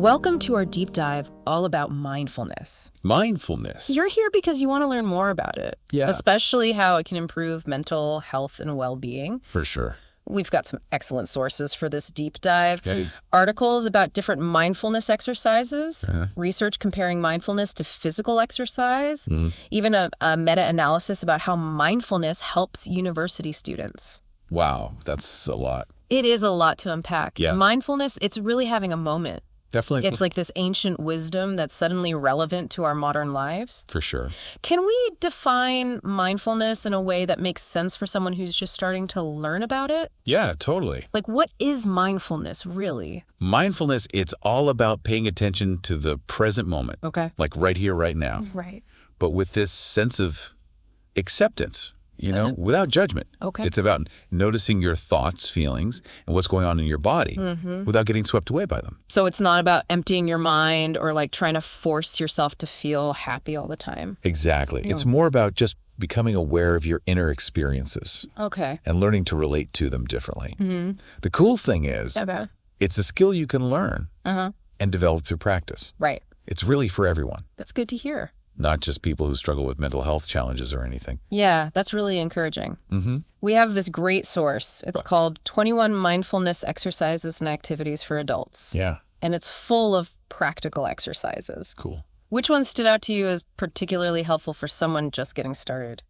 Welcome to our deep dive all about mindfulness. Mindfulness. You're here because you want to learn more about it, Yeah. especially how it can improve mental health and well-being. For sure. We've got some excellent sources for this deep dive. Okay. Articles about different mindfulness exercises, research comparing mindfulness to physical exercise, even a meta-analysis about how mindfulness helps university students. Wow, that's a lot. It is a lot to unpack. Yeah. Mindfulness, it's really having a moment. Definitely. It's like this ancient wisdom that's suddenly relevant to our modern lives. For sure. Can we define mindfulness in a way that makes sense for someone who's just starting to learn about it? Yeah, totally. Like, what is mindfulness, really? Mindfulness, it's all about paying attention to the present moment. Okay. Like right here, right now. Right. But with this sense of acceptance, without judgment. Okay. It's about noticing your thoughts, feelings, and what's going on in your body without getting swept away by them. So it's not about emptying your mind or like trying to force yourself to feel happy all the time. Exactly. It's more about just becoming aware of your inner experiences Okay. and learning to relate to them differently. The cool thing is, Okay. it's a skill you can learn and develop through practice. Right. It's really for everyone, That's good to hear. not just people who struggle with mental health challenges or anything. Yeah, that's really encouraging. We have this great source. It's called 21 Mindfulness Exercises and Activities for Adults. Yeah, And it's full of practical exercises. cool. Which one stood out to you as particularly helpful for someone just getting started?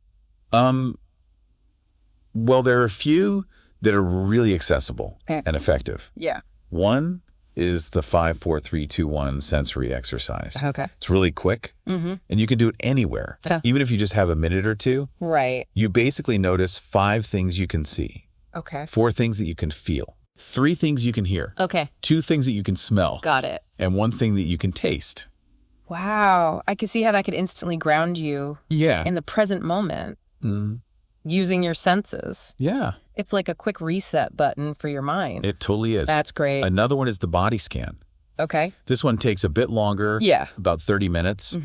Well, there are a few that are really accessible and effective. Yeah. One is the 5-4-3-2-1 sensory exercise. Okay. It's really quick, and you can do it anywhere. Yeah. Even if you just have a minute or two, Right. you basically notice 5 things you can see, Okay. 4 things that you can feel, 3 things you can hear, Okay. 2 things that you can smell, Got it. and 1 thing that you can taste. Wow. I can see how that could instantly ground you Yeah. in the present moment using your senses. Yeah, It's like a quick reset button for your mind. it totally is. That's great. Another one is the body scan. Okay. This one takes a bit longer, Yeah. about 30 minutes,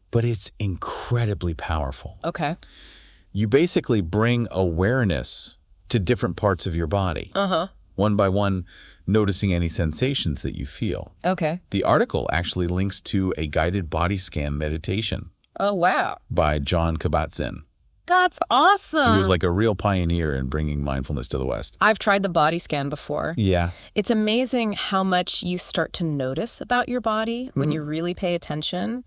but it's incredibly powerful. Okay. You basically bring awareness to different parts of your body, one by one, noticing any sensations that you feel. Okay. The article actually links to a guided body scan meditation Oh, wow. by John Kabat-Zinn. That's awesome. He was like a real pioneer in bringing mindfulness to the West. I've tried the body scan before. Yeah. It's amazing how much you start to notice about your body when you really pay attention.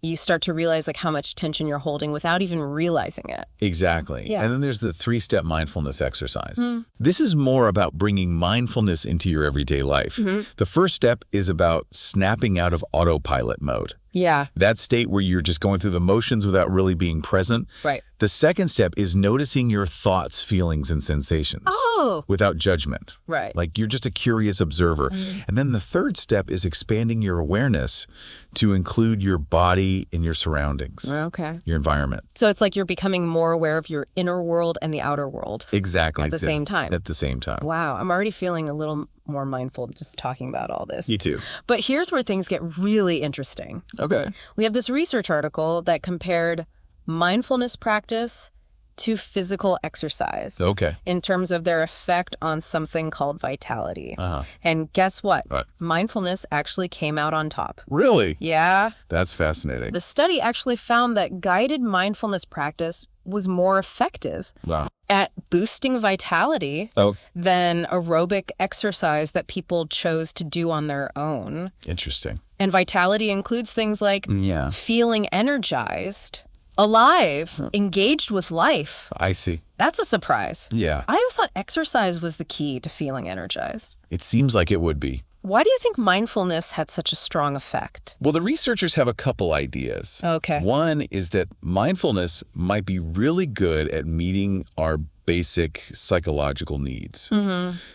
You start to realize like how much tension you're holding without even realizing it. Exactly. Yeah. And then there's the 3-step mindfulness exercise. This is more about bringing mindfulness into your everyday life. The first step is about snapping out of autopilot mode. Yeah. That state where you're just going through the motions without really being present. Right. The second step is noticing your thoughts, feelings, and sensations Oh. without judgment. Right. Like you're just a curious observer. And then the third step is expanding your awareness to include your body and your surroundings, Okay. your environment. So it's like you're becoming more aware of your inner world and the outer world. Exactly. At the same time. At the same time. Wow. I'm already feeling a little more mindful just talking about all this. You too. But here's where things get really interesting. Okay. We have this research article that compared mindfulness practice to physical exercise Okay. in terms of their effect on something called vitality. And guess what? What? Mindfulness actually came out on top. Really? Yeah. That's fascinating. The study actually found that guided mindfulness practice was more effective Wow. at boosting vitality Oh, than aerobic exercise that people chose to do on their own. interesting. And vitality includes things like Yeah. feeling energized, alive, engaged with life. I see. That's a surprise. Yeah. I always thought exercise was the key to feeling energized. It seems like it would be. Why do you think mindfulness had such a strong effect? Well, the researchers have a couple ideas. Okay. One is that mindfulness might be really good at meeting our basic psychological needs.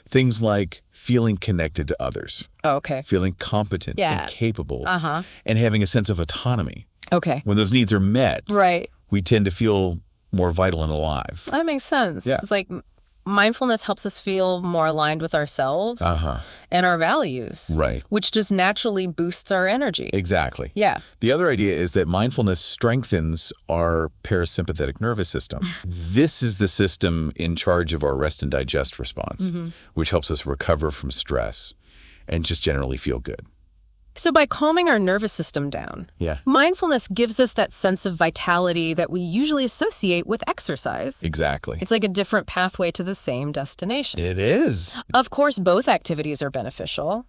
Things like feeling connected to others, Okay. feeling competent Yeah. and capable, and having a sense of autonomy. Okay. When those needs are met, Right. we tend to feel more vital and alive. That makes sense. Yeah. It's like mindfulness helps us feel more aligned with ourselves and our values. Right. Which just naturally boosts our energy. Exactly. Yeah. The other idea is that mindfulness strengthens our parasympathetic nervous system. This is the system in charge of our rest and digest response, which helps us recover from stress and just generally feel good. So by calming our nervous system down, mindfulness gives us that sense of vitality that we usually associate with exercise. Exactly. It's like a different pathway to the same destination. It is. Of course, both activities are beneficial,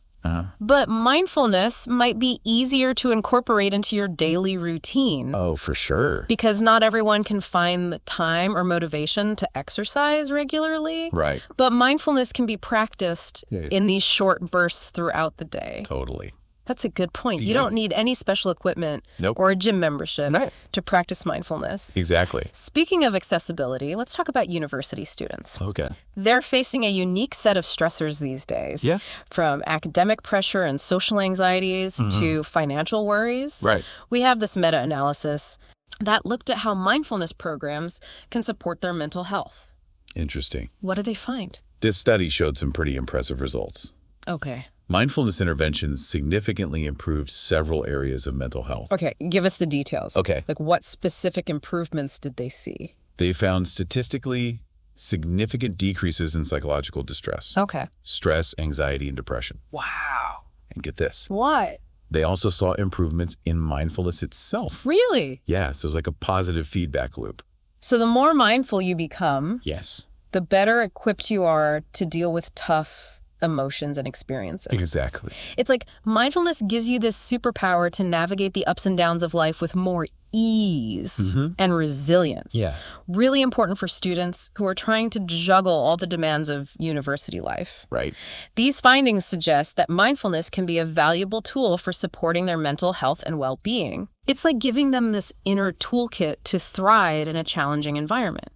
but mindfulness might be easier to incorporate into your daily routine. Oh, for sure. Because not everyone can find the time or motivation to exercise regularly. Right. But mindfulness can be practiced in these short bursts throughout the day. Totally. That's a good point. You don't need any special equipment or a gym membership to practice mindfulness. Exactly. Speaking of accessibility, let's talk about university students. Okay. They're facing a unique set of stressors these days. Yeah. From academic pressure and social anxieties to financial worries. Right. We have this meta-analysis that looked at how mindfulness programs can support their mental health. Interesting. What did they find? This study showed some pretty impressive results. Okay. Mindfulness interventions significantly improved several areas of mental health. Okay, give us the details. Okay. Like what specific improvements did they see? They found statistically significant decreases in psychological distress. Okay. Stress, anxiety, and depression. Wow. And get this. What? They also saw improvements in mindfulness itself. Really? Yeah, so it's like a positive feedback loop. So the more mindful you become, Yes. the better equipped you are to deal with tough emotions and experiences. Exactly. It's like mindfulness gives you this superpower to navigate the ups and downs of life with more ease and resilience. Yeah. Really important for students who are trying to juggle all the demands of university life. Right. These findings suggest that mindfulness can be a valuable tool for supporting their mental health and well-being. It's like giving them this inner toolkit to thrive in a challenging environment.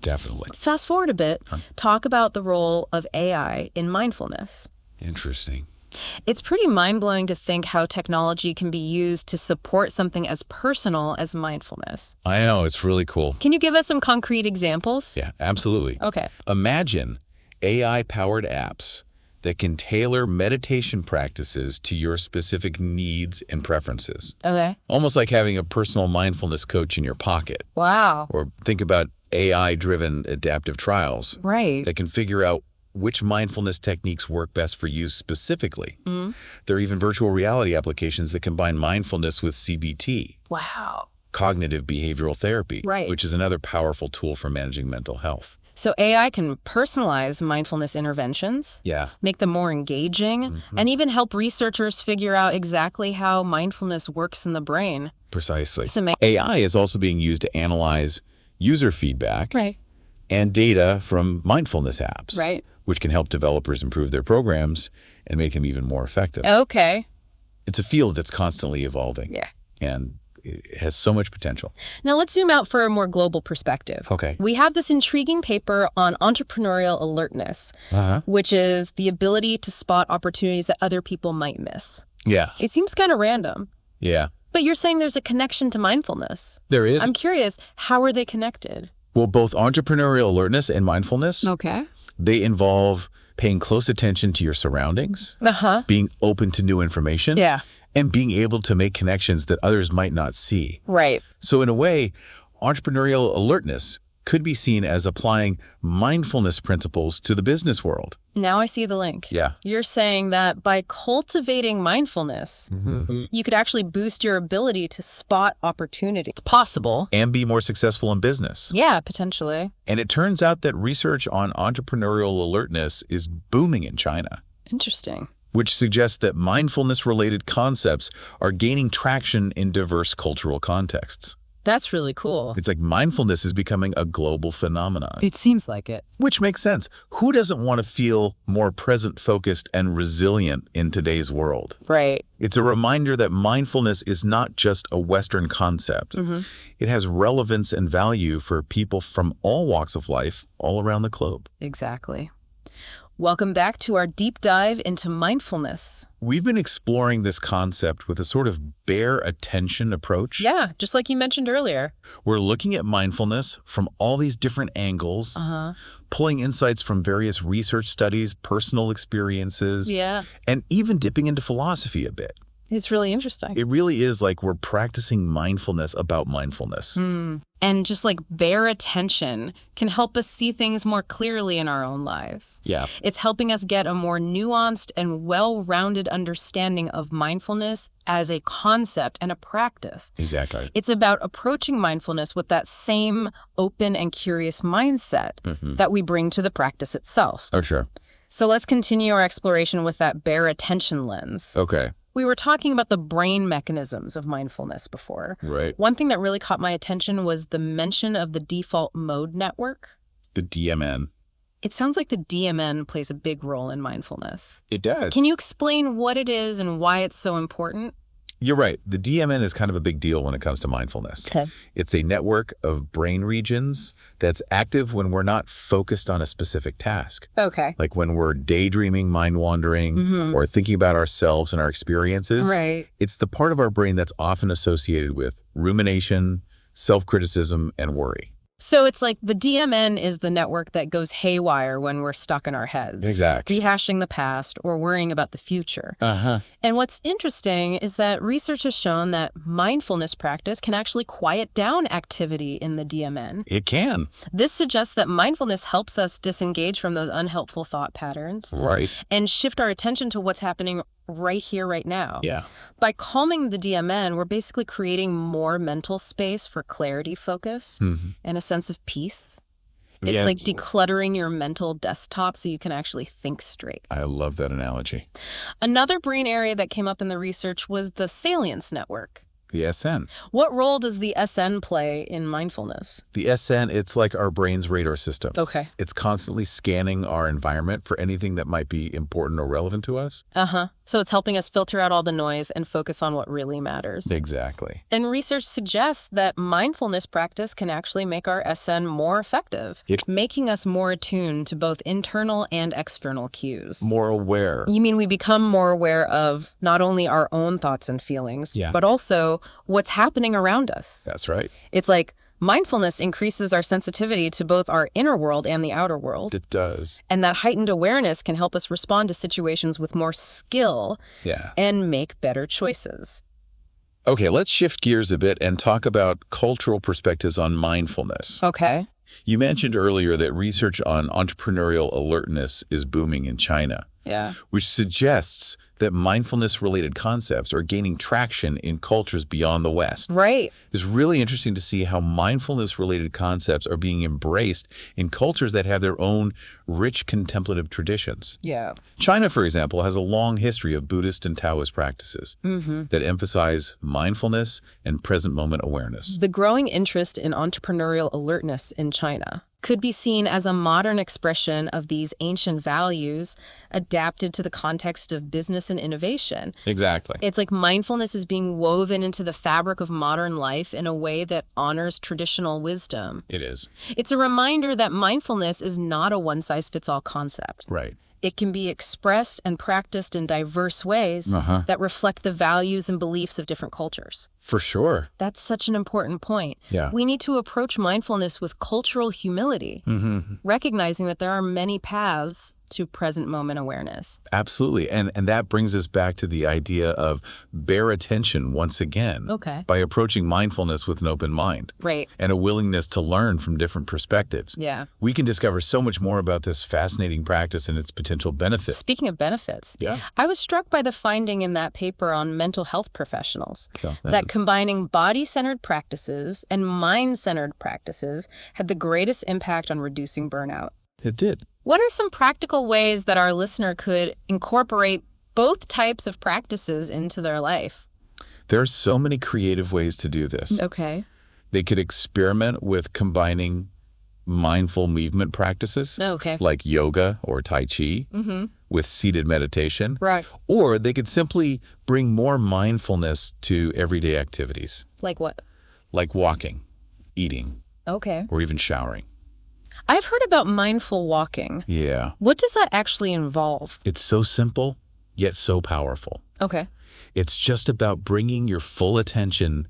Definitely. Let's fast forward a bit. Talk about the role of AI in mindfulness. Interesting. It's pretty mind-blowing to think how technology can be used to support something as personal as mindfulness. I know, it's really cool. Can you give us some concrete examples? Yeah, absolutely. Okay. Imagine AI-powered apps that can tailor meditation practices to your specific needs and preferences. Okay. Almost like having a personal mindfulness coach in your pocket. Wow. Or think about AI-driven adaptive trials Right. that can figure out which mindfulness techniques work best for you specifically. There are even virtual reality applications that combine mindfulness with CBT, Wow. cognitive behavioral therapy, Right. which is another powerful tool for managing mental health. So AI can personalize mindfulness interventions, Yeah. make them more engaging, and even help researchers figure out exactly how mindfulness works in the brain. Precisely. It's amazing. AI is also being used to analyze user feedback Right. and data from mindfulness apps, Right. which can help developers improve their programs and make them even more effective. Okay. It's a field that's constantly evolving. Yeah. And it has so much potential. Now let's zoom out for a more global perspective. Okay. We have this intriguing paper on entrepreneurial alertness, which is the ability to spot opportunities that other people might miss. Yeah. It seems kind of random, Yeah. but you're saying there's a connection to mindfulness. There is. I'm curious, how are they connected? Well, both entrepreneurial alertness and mindfulness, Okay. they involve paying close attention to your surroundings, being open to new information, Yeah. and being able to make connections that others might not see. Right. So in a way, entrepreneurial alertness could be seen as applying mindfulness principles to the business world. Now I see the link. Yeah. You're saying that by cultivating mindfulness, you could actually boost your ability to spot opportunity. It's possible. And be more successful in business. Yeah, potentially. And it turns out that research on entrepreneurial alertness is booming in China, Interesting. which suggests that mindfulness-related concepts are gaining traction in diverse cultural contexts. That's really cool. It's like mindfulness is becoming a global phenomenon. It seems like it. Which makes sense. Who doesn't want to feel more present-focused and resilient in today's world? Right. It's a reminder that mindfulness is not just a Western concept. It has relevance and value for people from all walks of life all around the globe. Exactly. Welcome back to our deep dive into mindfulness. We've been exploring this concept with a sort of bare attention approach. Yeah, just like you mentioned earlier. We're looking at mindfulness from all these different angles, pulling insights from various research studies, personal experiences, Yeah. and even dipping into philosophy a bit. It's really interesting. It really is like we're practicing mindfulness about mindfulness. And just like bare attention can help us see things more clearly in our own lives. Yeah. It's helping us get a more nuanced and well-rounded understanding of mindfulness as a concept and a practice. Exactly. It's about approaching mindfulness with that same open and curious mindset that we bring to the practice itself. Oh, sure. So let's continue our exploration with that bare attention lens. Okay. We were talking about the brain mechanisms of mindfulness before. Right. One thing that really caught my attention was the mention of the default mode network. The DMN. It sounds like the DMN plays a big role in mindfulness. It does. Can you explain what it is and why it's so important? You're right. The DMN is kind of a big deal when it comes to mindfulness. Okay. It's a network of brain regions that's active when we're not focused on a specific task. Okay. Like when we're daydreaming, mind wandering, or thinking about ourselves and our experiences. Right. It's the part of our brain that's often associated with rumination, self-criticism, and worry. So it's like the DMN is the network that goes haywire when we're stuck in our heads. Exactly. Rehashing the past or worrying about the future. Uh-huh. And what's interesting is that research has shown that mindfulness practice can actually quiet down activity in the DMN. It can. This suggests that mindfulness helps us disengage from those unhelpful thought patterns Right. and shift our attention to what's happening right here, right now. Yeah. By calming the DMN, we're basically creating more mental space for clarity, focus, and a sense of peace. It's Yeah. like decluttering your mental desktop so you can actually think straight. I love that analogy. Another brain area that came up in the research was the salience network. The SN. What role does the SN play in mindfulness? The SN, it's like our brain's radar system. Okay. It's constantly scanning our environment for anything that might be important or relevant to us. So it's helping us filter out all the noise and focus on what really matters. Exactly. And research suggests that mindfulness practice can actually make our SN more effective, making us more attuned to both internal and external cues. More aware. You mean we become more aware of not only our own thoughts and feelings, but also what's happening around us. That's right. It's like mindfulness increases our sensitivity to both our inner world and the outer world. It does. And that heightened awareness can help us respond to situations with more skill and make better choices. Okay, let's shift gears a bit and talk about cultural perspectives on mindfulness. Okay. You mentioned earlier that research on entrepreneurial alertness is booming in China. Yeah. Which suggests that mindfulness-related concepts are gaining traction in cultures beyond the West. Right. It's really interesting to see how mindfulness-related concepts are being embraced in cultures that have their own rich contemplative traditions. Yeah. China, for example, has a long history of Buddhist and Taoist practices that emphasize mindfulness and present moment awareness. The growing interest in entrepreneurial alertness in China could be seen as a modern expression of these ancient values adapted to the context of business and innovation. Exactly. It's like mindfulness is being woven into the fabric of modern life in a way that honors traditional wisdom. It is. It's a reminder that mindfulness is not a one-size-fits-all concept. Right. It can be expressed and practiced in diverse ways that reflect the values and beliefs of different cultures. For sure. That's such an important point. Yeah. We need to approach mindfulness with cultural humility, recognizing that there are many paths to present moment awareness. Absolutely. And that brings us back to the idea of bare attention once again. Okay. By approaching mindfulness with an open mind. Right. And a willingness to learn from different perspectives. Yeah. We can discover so much more about this fascinating practice and its potential benefits. Speaking of benefits, Yeah. I was struck by the finding in that paper on mental health professionals Yeah. that combining body-centered practices and mind-centered practices had the greatest impact on reducing burnout. It did. What are some practical ways that our listener could incorporate both types of practices into their life? There are so many creative ways to do this. Okay. They could experiment with combining mindful movement practices like yoga or Tai Chi with seated meditation. Right. Or they could simply bring more mindfulness to everyday activities. Like what? Like walking, eating, Okay. or even showering. I've heard about mindful walking. Yeah. What does that actually involve? It's so simple, yet so powerful. Okay. It's just about bringing your full attention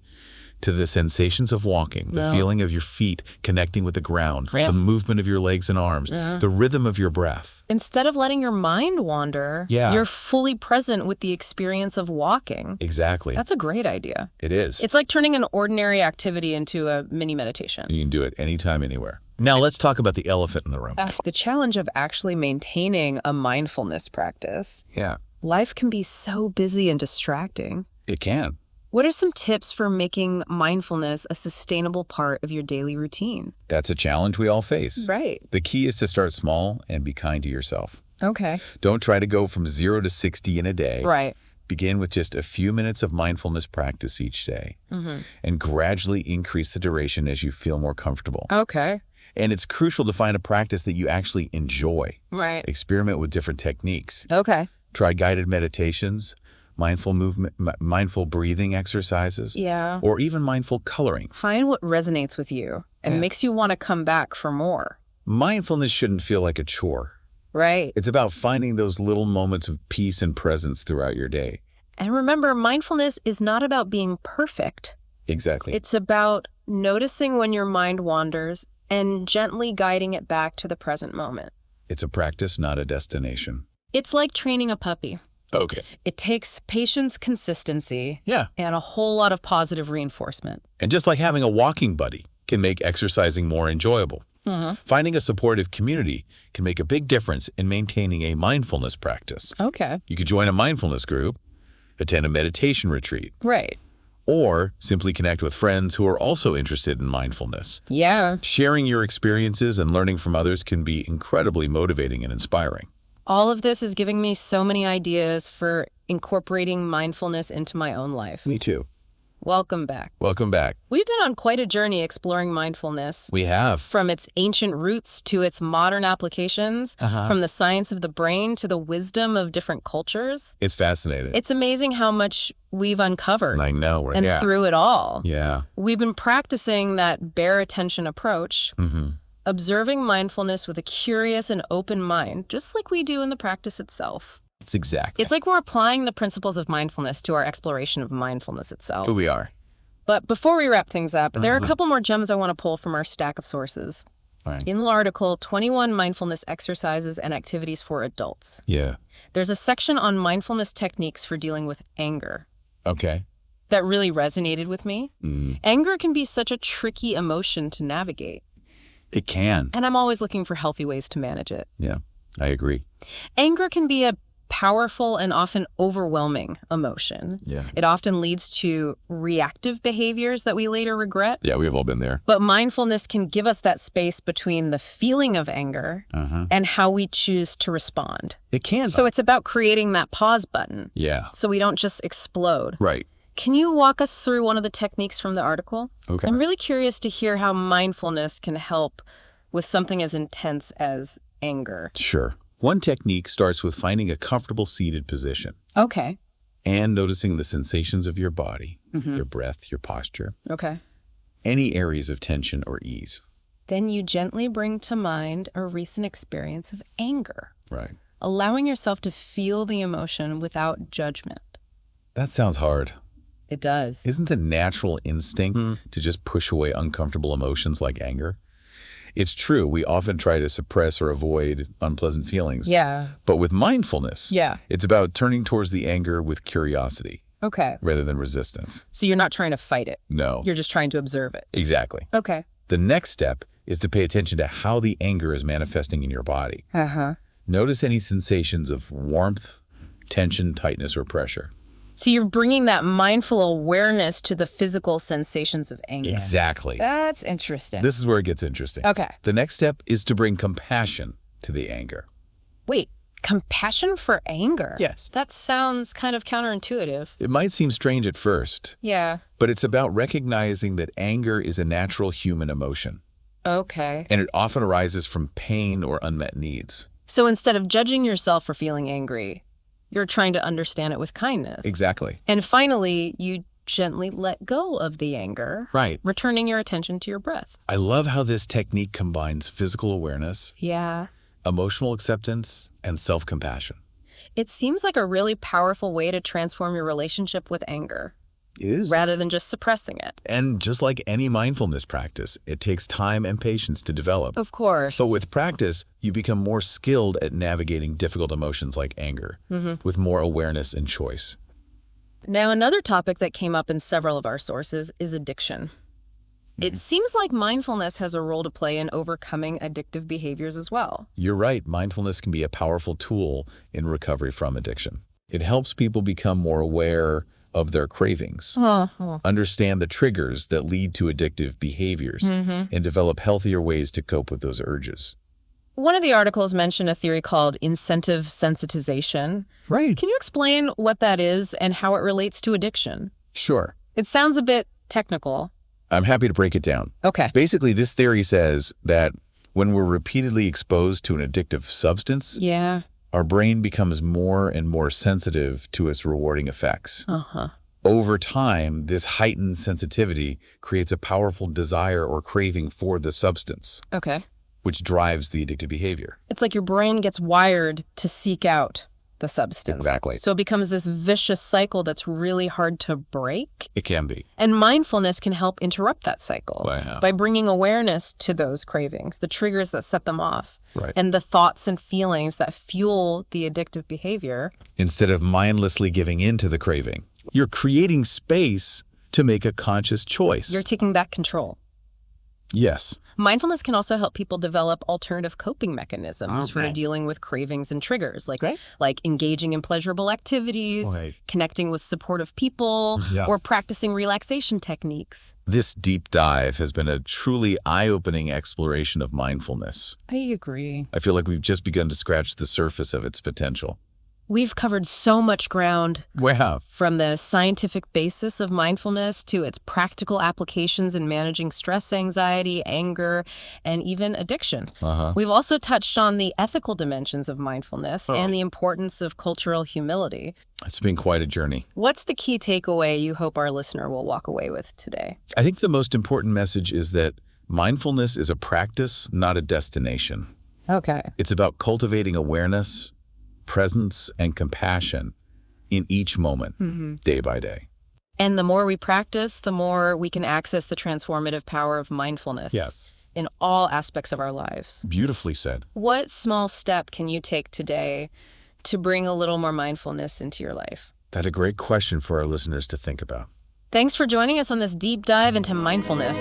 to the sensations of walking, the feeling of your feet connecting with the ground, the movement of your legs and arms, the rhythm of your breath. Instead of letting your mind wander, you're fully present with the experience of walking. Exactly. That's a great idea. It is. It's like turning an ordinary activity into a mini meditation. You can do it anytime, anywhere. Now let's talk about the elephant in the room. The challenge of actually maintaining a mindfulness practice. Yeah. Life can be so busy and distracting. It can. What are some tips for making mindfulness a sustainable part of your daily routine? That's a challenge we all face. Right. The key is to start small and be kind to yourself. Okay. Don't try to go from 0 to 60 in a day. Right. Begin with just a few minutes of mindfulness practice each day and gradually increase the duration as you feel more comfortable. Okay. And it's crucial to find a practice that you actually enjoy. Right. Experiment with different techniques. Okay. Try guided meditations, mindful movement, mindful breathing exercises, or even mindful coloring. Find what resonates with you and makes you want to come back for more. Mindfulness shouldn't feel like a chore. Right. It's about finding those little moments of peace and presence throughout your day. And remember, mindfulness is not about being perfect. Exactly. It's about noticing when your mind wanders and gently guiding it back to the present moment. It's a practice, not a destination. It's like training a puppy. Okay. It takes patience, consistency, and a whole lot of positive reinforcement. And just like having a walking buddy can make exercising more enjoyable. Finding a supportive community can make a big difference in maintaining a mindfulness practice. Okay. You could join a mindfulness group, attend a meditation retreat, Right. or simply connect with friends who are also interested in mindfulness. Yeah. Sharing your experiences and learning from others can be incredibly motivating and inspiring. All of this is giving me so many ideas for incorporating mindfulness into my own life. Me too. Welcome back. Welcome back. We've been on quite a journey exploring mindfulness. We have. From its ancient roots to its modern applications, from the science of the brain to the wisdom of different cultures. It's fascinating. It's amazing how much we've uncovered. I know. And through it all. Yeah. We've been practicing that bare attention approach, observing mindfulness with a curious and open mind, just like we do in the practice itself. It's exactly. It's like we're applying the principles of mindfulness to our exploration of mindfulness itself. Who we are. But before we wrap things up, there are a couple more gems I want to pull from our stack of sources. Right. In the article, 21 mindfulness exercises and activities for adults. Yeah. There's a section on mindfulness techniques for dealing with anger. Okay. That really resonated with me. Anger can be such a tricky emotion to navigate. It can. And I'm always looking for healthy ways to manage it. Yeah, I agree. Anger can be a powerful and often overwhelming emotion. Yeah. It often leads to reactive behaviors that we later regret. Yeah, we've all been there. But mindfulness can give us that space between the feeling of anger and how we choose to respond. It can. So it's about creating that pause button. Yeah. So we don't just explode. Right. Can you walk us through one of the techniques from the article? Okay. I'm really curious to hear how mindfulness can help with something as intense as anger. Sure. One technique starts with finding a comfortable seated position. Okay. And noticing the sensations of your body, your breath, your posture, Okay. any areas of tension or ease. Then you gently bring to mind a recent experience of anger, Right. allowing yourself to feel the emotion without judgment. That sounds hard. It does. Isn't the natural instinct to just push away uncomfortable emotions like anger? It's true, we often try to suppress or avoid unpleasant feelings. Yeah. But with mindfulness, Yeah. it's about turning towards the anger with curiosity Okay. rather than resistance. So you're not trying to fight it. No. You're just trying to observe it. Exactly. Okay. The next step is to pay attention to how the anger is manifesting in your body. Uh-huh. Notice any sensations of warmth, tension, tightness, or pressure. So you're bringing that mindful awareness to the physical sensations of anger. Exactly. That's interesting. This is where it gets interesting. Okay. The next step is to bring compassion to the anger. Wait, compassion for anger? Yes. That sounds kind of counterintuitive. It might seem strange at first, Yeah. but it's about recognizing that anger is a natural human emotion, Okay. and it often arises from pain or unmet needs. So instead of judging yourself for feeling angry, you're trying to understand it with kindness. Exactly. And finally, you gently let go of the anger, Right. returning your attention to your breath. I love how this technique combines physical awareness, Yeah. emotional acceptance, and self-compassion. It seems like a really powerful way to transform your relationship with anger. It is. rather than just suppressing it. And just like any mindfulness practice, it takes time and patience to develop. Of course. But with practice, you become more skilled at navigating difficult emotions like anger, with more awareness and choice. Now, another topic that came up in several of our sources is addiction. It seems like mindfulness has a role to play in overcoming addictive behaviors as well. You're right, mindfulness can be a powerful tool in recovery from addiction. It helps people become more aware of their cravings, understand the triggers that lead to addictive behaviors, and develop healthier ways to cope with those urges. One of the articles mentioned a theory called incentive sensitization. Right. Can you explain what that is and how it relates to addiction? Sure. It sounds a bit technical. I'm happy to break it down. Okay. Basically, this theory says that when we're repeatedly exposed to an addictive substance, Yeah. our brain becomes more and more sensitive to its rewarding effects. Uh-huh. Over time, this heightened sensitivity creates a powerful desire or craving for the substance, Okay. which drives the addictive behavior. It's like your brain gets wired to seek out the substance. Exactly. So it becomes this vicious cycle that's really hard to break. It can be. And mindfulness can help interrupt that cycle Wow. by bringing awareness to those cravings, the triggers that set them off, Right. and the thoughts and feelings that fuel the addictive behavior. Instead of mindlessly giving in to the craving, you're creating space to make a conscious choice. You're taking back control. Yes. Mindfulness can also help people develop alternative coping mechanisms for Okay. dealing with cravings and triggers, Great. like engaging in pleasurable activities, Right. connecting with supportive people, Yeah. or practicing relaxation techniques. This deep dive has been a truly eye-opening exploration of mindfulness. I agree. I feel like we've just begun to scratch the surface of its potential. We've covered so much ground, Wow. from the scientific basis of mindfulness to its practical applications in managing stress, anxiety, anger, and even addiction. We've also touched on the ethical dimensions of mindfulness and the importance of cultural humility. It's been quite a journey. What's the key takeaway you hope our listener will walk away with today? I think the most important message is that mindfulness is a practice, not a destination. Okay. It's about cultivating awareness, presence, and compassion in each moment, day by day. And the more we practice, the more we can access the transformative power of mindfulness in all aspects of our lives. Beautifully said. What small step can you take today to bring a little more mindfulness into your life? That's a great question for our listeners to think about. Thanks for joining us on this deep dive into mindfulness.